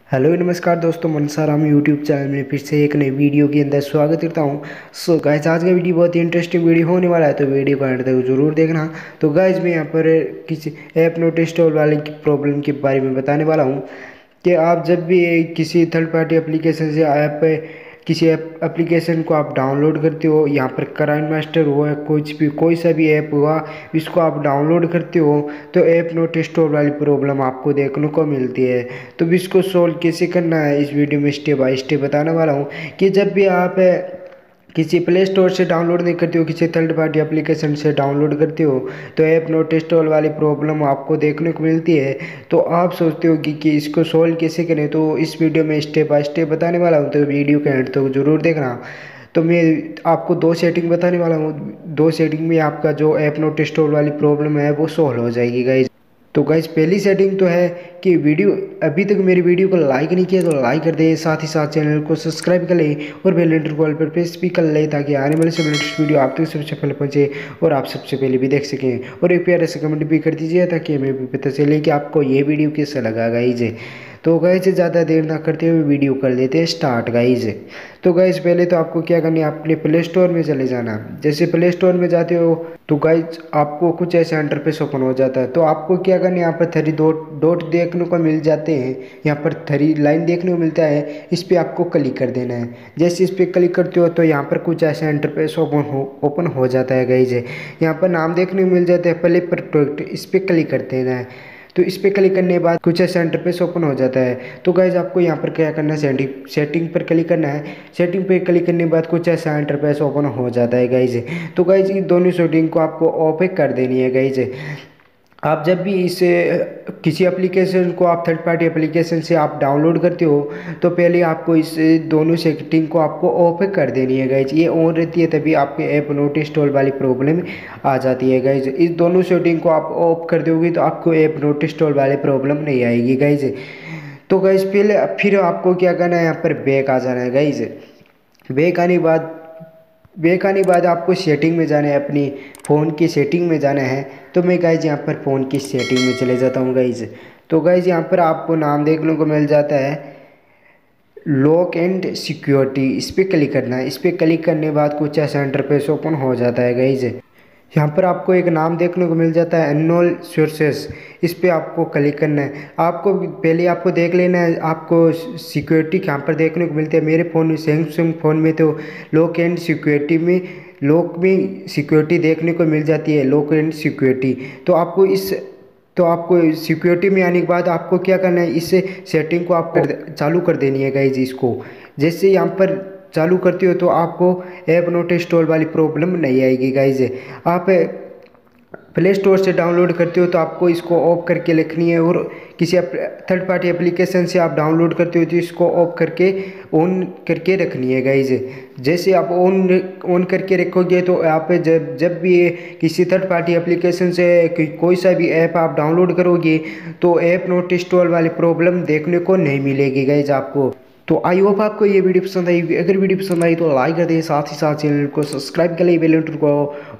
Hello नमस्कार दोस्तों, Mansaram YouTube channel में फिर से एक नई वीडियो के अंदर स्वागत करता हूं। सो गाइस, आज का वीडियो बहुत ही इंटरेस्टिंग वीडियो होने वाला है, तो वीडियो को अंत तक जरूर देखना। तो गाइस, मैं यहाँ पर किसी ऐप नोट इंस्टॉल वाले की प्रॉब्लम के बारे में बताने वाला हूँ कि आप जब भी किसी थर्ड पार्टी एप्लीकेशन से ऐप किसी एप्लीकेशन को आप डाउनलोड करते हो, यहाँ पर कराइन मास्टर हुआ, कुछ भी कोई सा भी ऐप हुआ, इसको आप डाउनलोड करते हो तो ऐप नॉट इंस्टॉल वाली प्रॉब्लम आपको देखने को मिलती है। तो इसको सॉल्व कैसे करना है इस वीडियो में स्टेप बाय स्टेप बताने वाला हूँ कि जब भी आप किसी प्ले स्टोर से डाउनलोड नहीं करते हो, किसी थर्ड पार्टी एप्लीकेशन से डाउनलोड करते हो तो ऐप नॉट इंस्टॉल वाली प्रॉब्लम आपको देखने को मिलती है। तो आप सोचते हो कि इसको सॉल्व कैसे करें, तो इस वीडियो में स्टेप बाय स्टेप बताने वाला हूँ, तो वीडियो के एंड तक जरूर देखना। तो मैं आपको दो सेटिंग बताने वाला हूँ, दो सेटिंग में आपका जो ऐप नॉट इंस्टॉल वाली प्रॉब्लम है वो सॉल्व हो जाएगी गाइज। तो गाइज, पहली सेटिंग तो है कि वीडियो अभी तक मेरी वीडियो को लाइक नहीं किया तो लाइक कर दे, साथ ही साथ चैनल को सब्सक्राइब कर ले और बेल आइकन को ऑल पर प्रेस भी कर ले, ताकि आने वाले सब लेटेस्ट वीडियो आप तक सबसे पहले पहुंचे और आप सबसे पहले भी देख सकें। और एक प्यारा से कमेंट भी कर दीजिए ताकि हमें भी पता चले कि आपको ये वीडियो कैसा लगा गाइज। तो गाइज, ज़्यादा देर ना करते हुए वीडियो कर लेते हैं स्टार्ट गाइज। तो गाइज, पहले तो आपको क्या करना है, अपने प्ले स्टोर में चले जाना। जैसे प्ले स्टोर में जाते हो तो गाइज आपको कुछ ऐसा इंटरफेस ओपन हो जाता है। तो आपको क्या करना है, यहाँ पर थ्री डॉट डॉट देखने को मिल जाते हैं, यहाँ पर थ्री लाइन देखने को मिलता है, इस पर आपको क्लिक कर देना है। जैसे इस पर क्लिक करते हो तो यहाँ पर कुछ ऐसा इंटरफेस ओपन हो जाता है गाइज। यहाँ पर नाम देखने को मिल जाता है प्ले प्रोडक्ट, इस पर क्लिक कर देना है। तो इस पर क्लिक करने के बाद कुछ ऐसा इंटरफेस ओपन हो जाता है। तो गाइज, आपको यहाँ पर क्या करना है, सेटिंग पर क्लिक करना है। सेटिंग पर क्लिक करने के बाद कुछ ऐसा इंटरफेस ओपन हो जाता है गाइज। तो गाइज, इन दोनों सेटिंग को आपको ऑफ कर देनी है गाइज। आप जब भी इसे किसी एप्लीकेशन को आप थर्ड पार्टी एप्लीकेशन से आप डाउनलोड करते हो तो पहले आपको इस दोनों सेटिंग को आपको ऑफ कर देनी है गाइज। ये ऑन रहती है तभी आपके ऐप नॉट इंस्टॉल वाली प्रॉब्लम आ जाती है गाइज। इस दोनों सेटिंग को आप ऑफ कर दोगे तो आपको ऐप नॉट इंस्टॉल वाली प्रॉब्लम नहीं आएगी गाइज। तो गाइज, पहले फिर आपको क्या करना है, यहाँ पर बैक आ जाना है गाइज। बैक आने के बाद आपको सेटिंग में जाना है, अपनी फ़ोन की सेटिंग में जाना है। तो मैं गाइज यहाँ पर फ़ोन की सेटिंग में चले जाता हूँ गाइज। तो गाइज, यहाँ पर आपको नाम देखने को मिल जाता है लॉक एंड सिक्योरिटी, इस पर क्लिक करना है। इस पर क्लिक करने के बाद कुछ ऐसा इंटरफेस ओपन हो जाता है गाइज। यहाँ पर आपको एक नाम देखने को मिल जाता है अननोन सोर्सेस, इस पे आपको क्लिक करना है। आपको पहले आपको देख लेना है, आपको सिक्योरिटी यहाँ पर देखने को मिलती है। मेरे फ़ोन में सैमसंग फ़ोन में तो लॉक एंड सिक्योरिटी में लॉक में सिक्योरिटी देखने को मिल जाती है, लॉक एंड सिक्योरिटी। तो आपको सिक्योरिटी में आने के बाद आपको क्या करना है, इस सेटिंग को आप चालू कर देनी है गाइज इसको। जैसे यहाँ पर चालू करते हो तो आपको ऐप नॉट इंस्टॉल वाली प्रॉब्लम नहीं आएगी गाइज। आप प्ले स्टोर से डाउनलोड करते हो तो आपको इसको ऑफ करके रखनी है, और किसी थर्ड पार्टी एप्लीकेशन से आप डाउनलोड करते हो तो इसको ऑफ करके ऑन करके रखनी है गाइज। जैसे आप ऑन करके रखोगे तो आप जब भी किसी थर्ड पार्टी एप्लीकेशन से कोई सा भी ऐप आप डाउनलोड करोगे तो ऐप नॉट इंस्टॉल वाली प्रॉब्लम देखने को नहीं मिलेगी गाइज आपको। तो आई होप आपको ये वीडियो पसंद आई। अगर वीडियो पसंद आई तो लाइक कर दें, साथ ही साथ चैनल को सब्सक्राइब कर ले, बेल आइकन को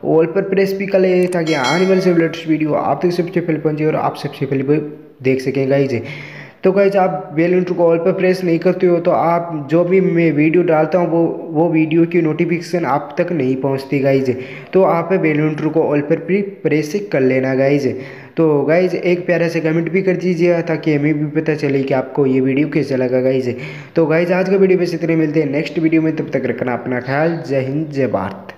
ऑल पर प्रेस भी कर ले, ताकि आने वाले से लेटेस्ट वीडियो आप तक सबसे पहले पहुंचे और आप सबसे पहले देख सकें गाइज। तो गाइज, आप बेल आइकन को ऑल पर प्रेस नहीं करते हो तो आप जो भी मैं वीडियो डालता हूँ वो वीडियो की नोटिफिकेशन आप तक नहीं पहुँचती गाइज। तो आप बेल आइकन को ऑल पर भी प्रेस कर लेना गाइज। तो गाइज, एक प्यारा से कमेंट भी कर दीजिए ताकि हमें भी पता चले कि आपको ये वीडियो कैसा लगा गाइज। तो गाइज, आज का वीडियो बस इतने, मिलते हैं नेक्स्ट वीडियो में, तब तक रखना अपना ख्याल। जय हिंद, जय भारत।